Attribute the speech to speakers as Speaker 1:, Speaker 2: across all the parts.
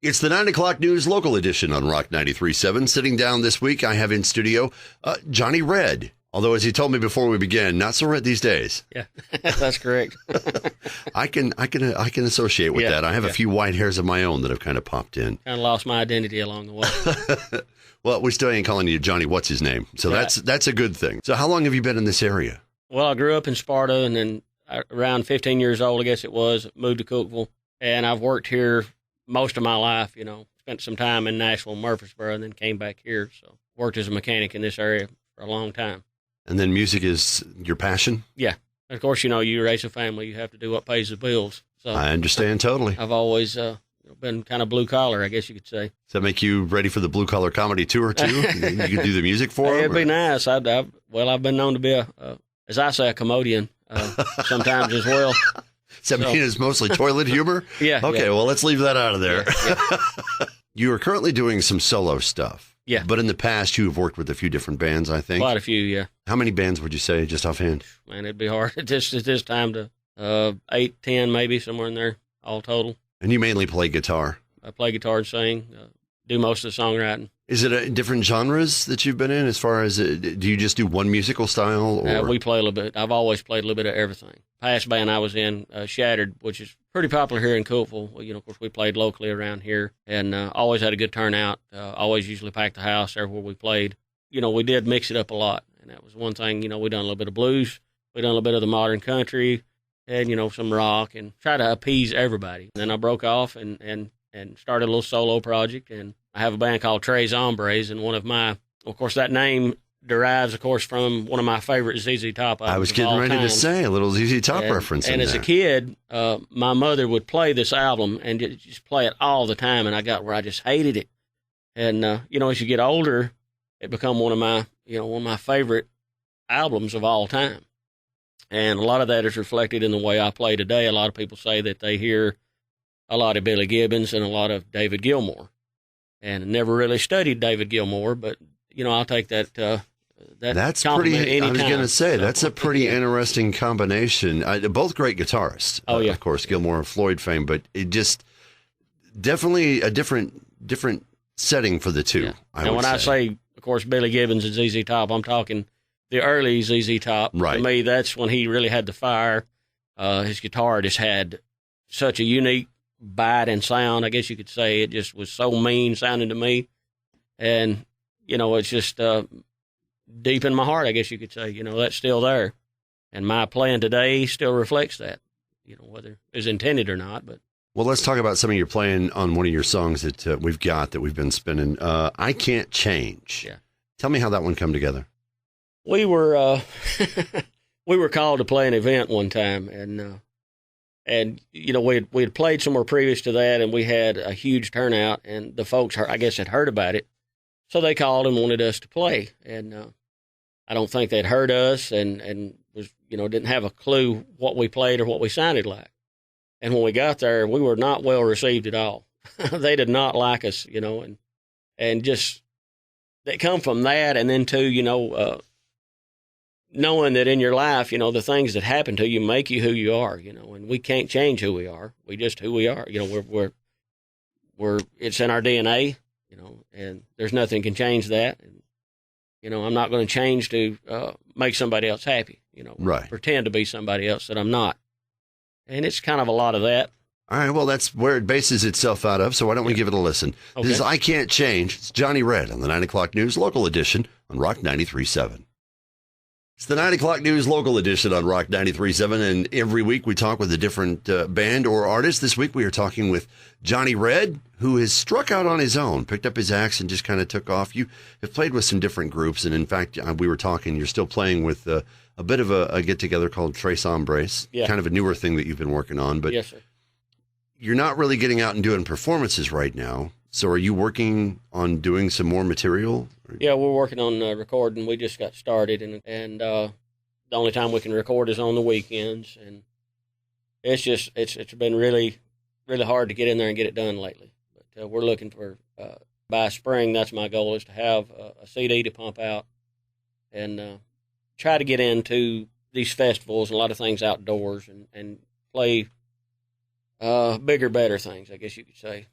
Speaker 1: It's the 9 o'clock news local edition on Rock 93.7. Sitting down this week, I have in studio Johnny Red. Although, as he told me before we began, not so red these days.
Speaker 2: Yeah, that's correct.
Speaker 1: I can associate with that. I have a few white hairs of my own that have kind of popped in.
Speaker 2: Kind of lost my identity along the way.
Speaker 1: Well, we still ain't calling you Johnny. What's his name? So
Speaker 2: right.
Speaker 1: that's a good thing. So how long have you been in this area?
Speaker 2: Well, I grew up in Sparta, and then around 15 years old, I guess it was, moved to Cookeville, and I've worked here most of my life. You know, spent some time in Nashville, Murfreesboro, and then came back here. So worked as a mechanic in this area for a long time.
Speaker 1: And then music is your passion?
Speaker 2: Yeah. Of course, you know, you raise a family, you have to do what pays the bills. So
Speaker 1: I understand totally.
Speaker 2: I've always been kind of blue collar, I guess you could say.
Speaker 1: Does that make you ready for the blue collar comedy tour too? You can do the music for them?
Speaker 2: It'd be nice. I've been known to be as I say, a comedian sometimes as well.
Speaker 1: Does that mean it's mostly toilet humor?
Speaker 2: Yeah.
Speaker 1: Okay,
Speaker 2: yeah.
Speaker 1: Well, let's leave that out of there.
Speaker 2: Yeah.
Speaker 1: You are currently doing some solo stuff.
Speaker 2: Yeah.
Speaker 1: But in the past, you have worked with a few different bands, I think.
Speaker 2: Quite a few, yeah.
Speaker 1: How many bands would you say, just offhand?
Speaker 2: Man, it'd be hard at this time to 8, 10 maybe, somewhere in there, all total.
Speaker 1: And you mainly play guitar?
Speaker 2: I play guitar and sing, do most of the songwriting.
Speaker 1: Is it different genres that you've been in as far as, do you just do one musical style? Or?
Speaker 2: We play a little bit. I've always played a little bit of everything. Past band I was in, Shattered, which is pretty popular here in Cookeville. Well, you know, of course, we played locally around here and always had a good turnout. Always usually packed the house everywhere we played. You know, we did mix it up a lot. And that was one thing, you know, we done a little bit of blues. We done a little bit of the modern country and, you know, some rock and try to appease everybody. And then I broke off and started a little solo project. And I have a band called Tres Hombres, and of course, that name derives, of course, from one of my favorite ZZ Top albums.
Speaker 1: I was getting ready to say a little ZZ Top reference.
Speaker 2: And as a kid, my mother would play this album and just play it all the time, and I got where I just hated it. And you know, as you get older, it become one of my favorite albums of all time. And a lot of that is reflected in the way I play today. A lot of people say that they hear a lot of Billy Gibbons and a lot of David Gilmour, and never really studied David Gilmour, but you know, I'll take that.
Speaker 1: That's pretty. I was going to say that's a pretty interesting combination. Both great guitarists.
Speaker 2: Oh yeah,
Speaker 1: of course, Gilmour and Floyd fame, but it just definitely a different setting for the two.
Speaker 2: Yeah. And when I say, of course, Billy Gibbons and ZZ Top, I'm talking the early ZZ Top.
Speaker 1: Right.
Speaker 2: To me, that's when he really had the fire. His guitar just had such a unique bite and sound. I guess you could say it just was so mean sounding to me, and you know, it's just deep in my heart, I guess you could say. You know, that's still there. And my playing today still reflects that, you know, whether it's intended or not. But
Speaker 1: well, let's talk about some of your playing on one of your songs that we've been spinning. I Can't Change.
Speaker 2: Yeah.
Speaker 1: Tell me how that one come together.
Speaker 2: We were we were called to play an event one time, and you know, we had played somewhere previous to that, and we had a huge turnout, and the folks, I guess, had heard about it. So they called and wanted us to play, and I don't think they'd heard us, and was, you know, didn't have a clue what we played or what we sounded like. And when we got there, we were not well received at all. They did not like us, you know, and just they come from that, and then too, you know, knowing that in your life, you know, the things that happen to you make you who you are, you know, and we can't change who we are. We just who we are, you know. We're it's in our DNA. You know, and there's nothing can change that. And, you know, I'm not going to change to make somebody else happy, you know,
Speaker 1: right.
Speaker 2: Pretend to be somebody else that I'm not. And it's kind of a lot of that.
Speaker 1: All right, well, that's where it bases itself out of, so why don't we give it a listen? Okay. This is I Can't Change. It's Johnny Red on the 9 o'clock news local edition on Rock 93.7. It's the 9 o'clock news local edition on Rock 93.7, and every week we talk with a different band or artist. This week we are talking with Johnny Red, who has struck out on his own, picked up his axe and just kind of took off. You have played with some different groups, and in fact, we were talking, you're still playing with a bit of a get-together called Tres Hombres, kind of a newer thing that you've been working on, but
Speaker 2: yes, sir.
Speaker 1: You're not really getting out and doing performances right now. So are you working on doing some more material?
Speaker 2: Yeah, we're working on recording. We just got started, and the only time we can record is on the weekends. And it's been really, really hard to get in there and get it done lately. But we're looking for, by spring, that's my goal, is to have a CD to pump out and try to get into these festivals and a lot of things outdoors and play bigger, better things, I guess you could say.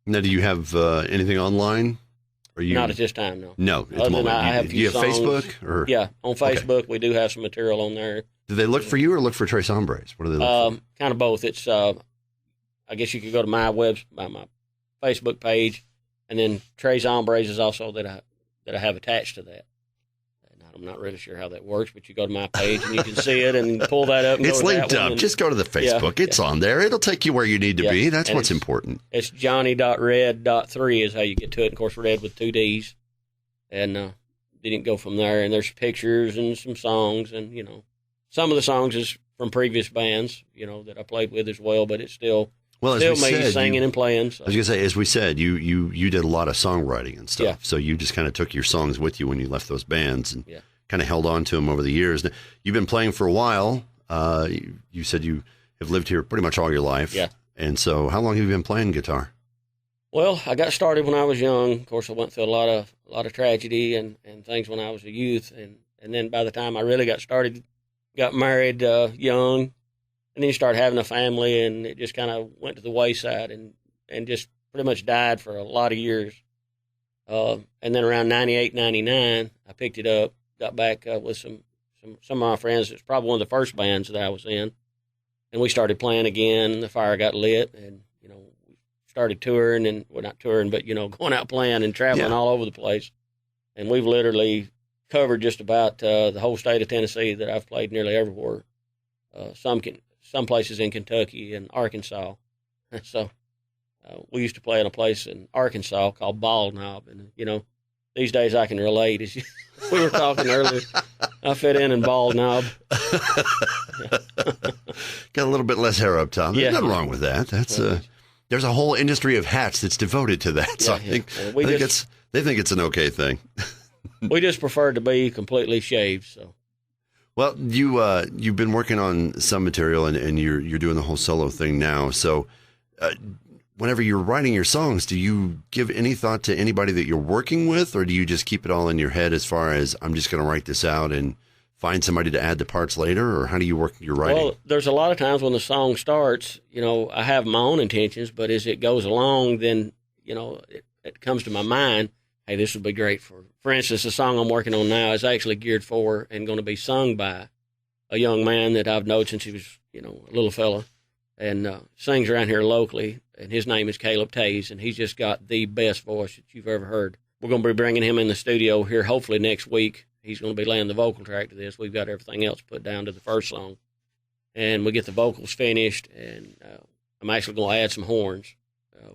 Speaker 1: Now, do you have anything online? Are you
Speaker 2: Not at this time, no.
Speaker 1: No, at the
Speaker 2: Other than
Speaker 1: moment.
Speaker 2: I have a
Speaker 1: Do you
Speaker 2: few
Speaker 1: have
Speaker 2: songs.
Speaker 1: Facebook? Or
Speaker 2: Yeah, on Facebook we do have some material on there.
Speaker 1: do they look for you or look for Tres Hombres? What do they look for?
Speaker 2: Kind of both. It's I guess you could go to my Facebook page, and then Tres Hombres is also that I have attached to that. And I'm not really sure how that works, but you go to my page and you can see it and pull that up. And
Speaker 1: It's
Speaker 2: go to
Speaker 1: linked
Speaker 2: that one
Speaker 1: up.
Speaker 2: and,
Speaker 1: Just go to the Facebook. It's on there. It'll take you where you need to be. That's
Speaker 2: and
Speaker 1: what's important.
Speaker 2: It's Johnny.red.3 is how you get to it. Of course, red with 2 D's. And didn't go from there. And there's pictures and some songs. And, some of the songs is from previous bands, that I played with as well. But it's still me singing and playing. So.
Speaker 1: I was going to say, as we said, you did a lot of songwriting and stuff.
Speaker 2: Yeah.
Speaker 1: So you just kind of took your songs with you when you left those bands and
Speaker 2: Yeah.
Speaker 1: kind of held on to them over the years. Now, you've been playing for a while. You said you have lived here pretty much all your life.
Speaker 2: Yeah.
Speaker 1: And so how long have you been playing guitar?
Speaker 2: Well, I got started when I was young. Of course, I went through a lot of tragedy and things when I was a youth, and then by the time I really got started, got married young, and then you start having a family, and it just kind of went to the wayside and just pretty much died for a lot of years. And then around 98, 99, I picked it up, got back with some of my friends. It's probably one of the first bands that I was in, and we started playing again. The fire got lit, and started touring and not touring, but going out playing and traveling all over the place. And we've literally covered just about the whole state of Tennessee that I've played nearly everywhere. Some places in Kentucky and Arkansas. So we used to play in a place in Arkansas called Bald Knob, and these days I can relate. As we were talking earlier, I fit in Bald Knob.
Speaker 1: Got a little bit less hair up top. There's nothing wrong with that. That's there's a whole industry of hats that's devoted to that. So I think they think it's an okay thing.
Speaker 2: We just prefer to be completely shaved. So,
Speaker 1: well, you've been working on some material and you're doing the whole solo thing now. So, whenever you're writing your songs, do you give any thought to anybody that you're working with, or do you just keep it all in your head as far as I'm just going to write this out and find somebody to add the parts later, or how do you work your writing?
Speaker 2: Well, there's a lot of times when the song starts, I have my own intentions, but as it goes along, then, it comes to my mind, hey, this would be great for instance, the song I'm working on now is actually geared for and going to be sung by a young man that I've known since he was, a little fella, and sings around here locally, and his name is Caleb Taze, and he's just got the best voice that you've ever heard. We're going to be bringing him in the studio here hopefully next week. He's going to be laying the vocal track to this. We've got everything else put down to the first song. And we get the vocals finished, and I'm actually going to add some horns,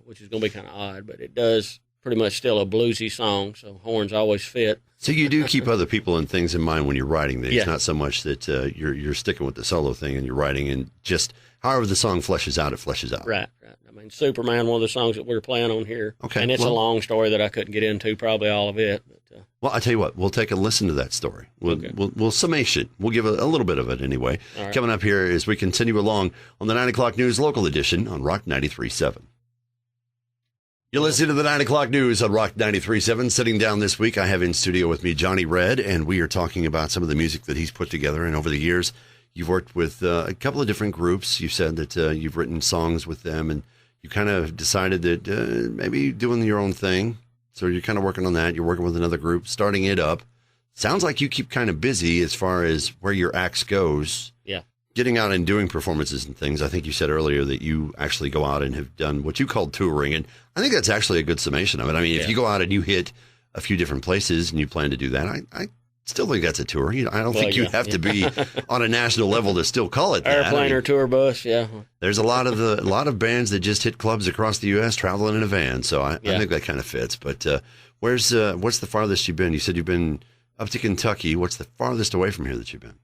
Speaker 2: which is going to be kind of odd, but it does pretty much still a bluesy song, so horns always fit.
Speaker 1: So you do keep other people and things in mind when you're writing these, not so much that you're sticking with the solo thing and you're writing, and just however the song fleshes out, it fleshes out.
Speaker 2: Right. I mean, Superman, one of the songs that we're playing on here.
Speaker 1: Okay.
Speaker 2: And it's a long story that I couldn't get into, probably all of it. But,
Speaker 1: well, I tell you what, we'll take a listen to that story. We'll summation. We'll give a little bit of it anyway. Right. Coming up here as we continue along on the 9 o'clock news local edition on Rock 93.7. You're listening to the 9 o'clock news on Rock 93.7. Sitting down this week, I have in studio with me Johnny Red, and we are talking about some of the music that he's put together. And over the years, you've worked with a couple of different groups. You said that you've written songs with them, and you kind of decided that maybe doing your own thing. So you're kind of working on that. You're working with another group, starting it up. Sounds like you keep kind of busy as far as where your acts goes.
Speaker 2: Yeah.
Speaker 1: Getting out and doing performances and things. I think you said earlier that you actually go out and have done what you called touring. And I think that's actually a good summation of it. I mean, if you go out and you hit a few different places and you plan to do that, I still think that's a tour. I don't think you have to be on a national level to still call it that.
Speaker 2: Airplane or tour bus, yeah.
Speaker 1: There's a lot of bands that just hit clubs across the U.S. traveling in a van, so I think that kind of fits. But what's the farthest you've been? You said you've been up to Kentucky. What's the farthest away from here that you've been?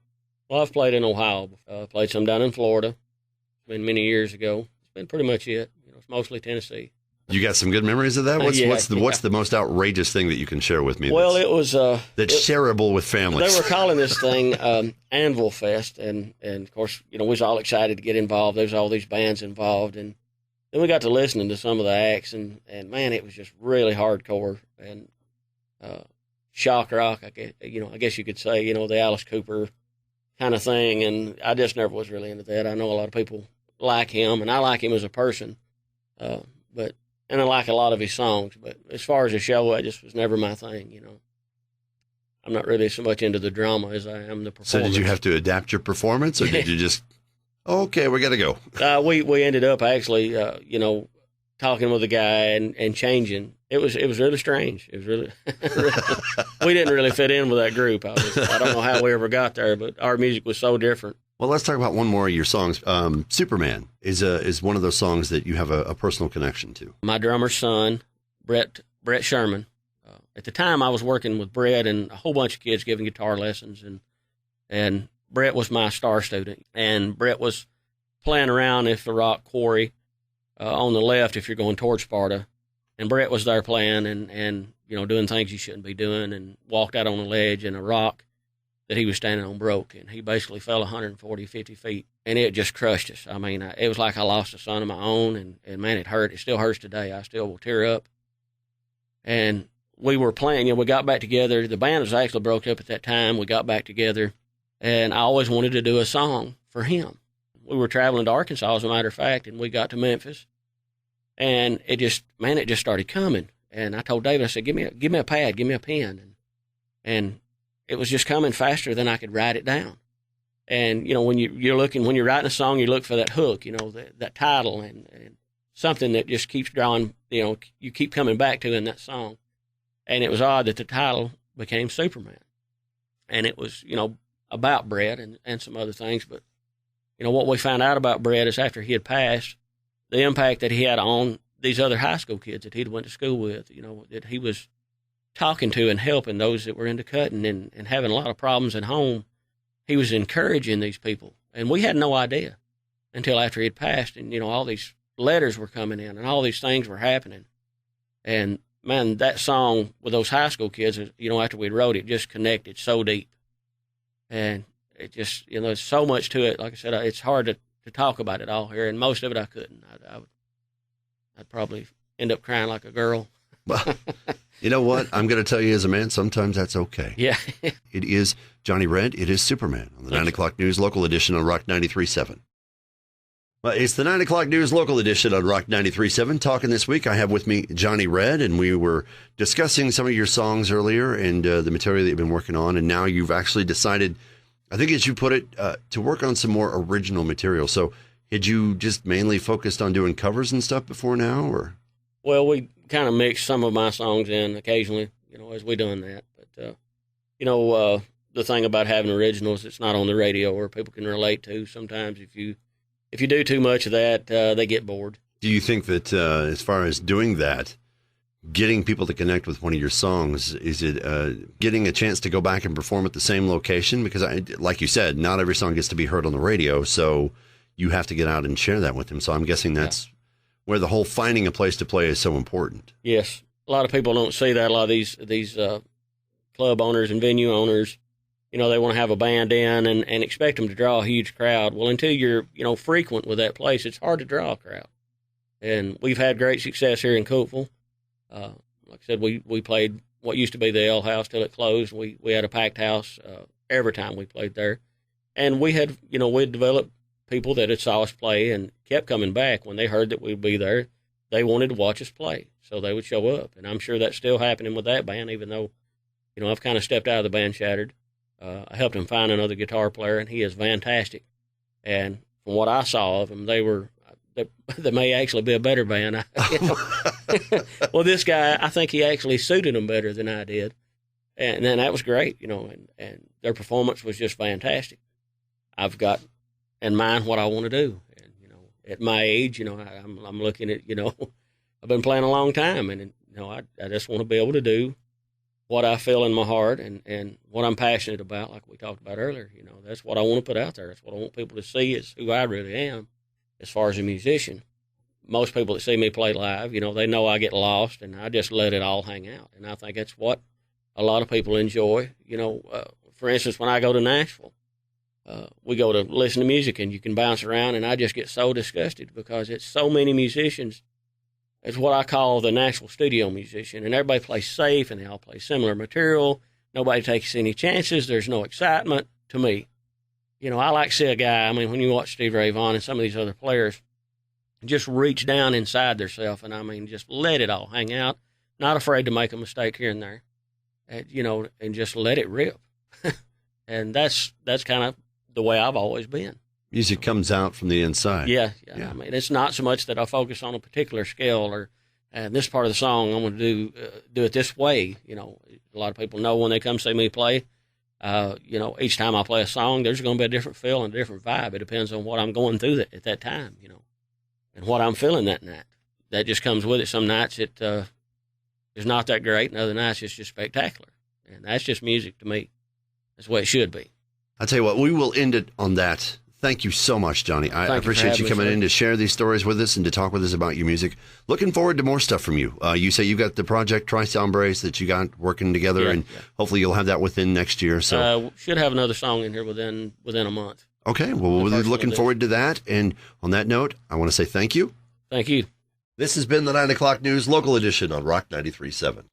Speaker 2: Well, I've played in Ohio. Played some down in Florida. It's been many years ago. It's been pretty much it. It's mostly Tennessee.
Speaker 1: You got some good memories of that? What's the most outrageous thing that you can share with me?
Speaker 2: Well, it was
Speaker 1: that's shareable with families.
Speaker 2: They were calling this thing Anvil Fest, and of course, we was all excited to get involved. There was all these bands involved, and then we got to listening to some of the acts, and man, it was just really hardcore and shock rock. I guess you could say, the Alice Cooper kind of thing, and I just never was really into that. I know a lot of people like him, and I like him as a person, but and I like a lot of his songs. But as far as a show, it just was never my thing, you know. I'm not really so much into the drama as I am the performance.
Speaker 1: So did you have to adapt your performance, or did you just, okay, we got to go?
Speaker 2: We ended up actually, you know, talking with the guy and changing. It was really strange. It was really, we didn't really fit in with that group. I don't know how we ever got there, but our music was so different.
Speaker 1: Well, let's talk about one more of your songs. Superman is one of those songs that you have a personal connection to.
Speaker 2: My drummer's son, Brett Sherman. At the time, I was working with Brett and a whole bunch of kids giving guitar lessons, and Brett was my star student. And Brett was playing around at the rock quarry on the left if you're going towards Sparta. And Brett was there playing and you know, doing things he shouldn't be doing, and walked out on a ledge, and a rock that he was standing on broke, and he basically fell 140, 50 feet, and it just crushed us. I mean, it was like I lost a son of my own, and man, it hurt. It still hurts today. I still will tear up. And we were playing, you know, we got back together. The band was actually broke up at that time. We got back together, and I always wanted to do a song for him. We were traveling to Arkansas, as a matter of fact, and we got to Memphis, and it just started coming. And I told David, I said, give me a pad, give me a pen. And it was just coming faster than I could write it down. And, you know, when you're writing a song, you look for that hook, you know, that title and something that just keeps drawing, you know, you keep coming back to in that song. And it was odd that the title became Superman. And it was, you know, about Brett and some other things. But, you know, what we found out about Brett is after he had passed, the impact that he had on these other high school kids that he'd went to school with, you know, that he was talking to and helping those that were into cutting and having a lot of problems at home. He was encouraging these people. And we had no idea until after he had passed. And, you know, all these letters were coming in and all these things were happening. And, man, that song with those high school kids, you know, after we wrote it, just connected so deep. And it just, you know, there's so much to it. Like I said, it's hard to talk about it all here, and most of it I couldn't. I'd probably end up crying like a girl.
Speaker 1: Well, you know what? I'm going to tell you as a man, sometimes that's okay.
Speaker 2: Yeah.
Speaker 1: It is Johnny Red. It is Superman on the 9 o'clock news local edition on Rock 93.7. Well, it's the 9 o'clock news local edition on Rock 93.7. Talking this week, I have with me Johnny Red, and we were discussing some of your songs earlier and the material that you've been working on. And now you've actually decided, I think as you put it, to work on some more original material. So had you just mainly focused on doing covers and stuff before now, or?
Speaker 2: Well, we kind of mix some of my songs in occasionally, you know, as we doing that. But, you know, the thing about having originals, it's not on the radio or people can relate to. Sometimes if you do too much of that, they get bored. Do
Speaker 1: you think that as far as doing that, getting people to connect with one of your songs, is it getting a chance to go back and perform at the same location? Because, like you said, not every song gets to be heard on the radio, so you have to get out and share that with them. So I'm guessing that's where the whole finding a place to play is so important. Yes.
Speaker 2: A lot of people don't see that. A lot of these club owners and venue owners, you know, they want to have a band in and expect them to draw a huge crowd. Well, until you're, you know, frequent with that place, it's hard to draw a crowd. And we've had great success here in Cookeville. Like I said, we played what used to be the Ale House till it closed. We had a packed house every time we played there. And we had, you know, we'd developed people that had saw us play and kept coming back. When they heard that we'd be there, they wanted to watch us play. So they would show up. And I'm sure that's still happening with that band, even though, you know, I've kind of stepped out of the band Shattered. I helped him find another guitar player, and he is fantastic. And from what I saw of them, they may actually be a better band. You know? Well, this guy, I think he actually suited them better than I did. And then that was great, you know, and their performance was just fantastic. I've got in mind what I want to do. And, you know, at my age, you know, I'm looking at, you know, I've been playing a long time, and, you know, I just want to be able to do what I feel in my heart and what I'm passionate about, like we talked about earlier. You know, that's what I want to put out there. That's what I want people to see is who I really am as far as a musician. Most people that see me play live, you know, they know I get lost, and I just let it all hang out. And I think that's what a lot of people enjoy. You know, for instance, when I go to Nashville, we go to listen to music, and you can bounce around, and I just get so disgusted because it's so many musicians. It's what I call the Nashville studio musician, and everybody plays safe, and they all play similar material. Nobody takes any chances. There's no excitement to me. You know, I like to see a guy, I mean, when you watch Steve Ray Vaughan and some of these other players, just reach down inside themselves, and I mean, just let it all hang out. Not afraid to make a mistake here and there, and, and just let it rip. And that's kind of the way I've always been.
Speaker 1: Music comes out from the inside.
Speaker 2: Yeah. I mean, it's not so much that I focus on a particular scale or this part of the song I'm going to do it this way. A lot of people know when they come see me play. Each time I play a song, there's going to be a different feel and a different vibe. It depends on what I'm going through at that time, and what I'm feeling that night. That just comes with it. Some nights it is not that great, and other nights it's just spectacular. And that's just music to me. That's the way it should be.
Speaker 1: I'll tell you what, we will end it on that. Thank you so much, Johnny. I appreciate you coming in to share these stories with us and to talk with us about your music. Looking forward to more stuff from you. You say you got the project Tres Hombres that you got working together, and hopefully you'll have that within next year. So
Speaker 2: should have another song in here within a month.
Speaker 1: Okay, well, we're looking forward to that. And on that note, I want to say thank you.
Speaker 2: Thank you.
Speaker 1: This has been the 9 o'clock news local edition on Rock 93.7.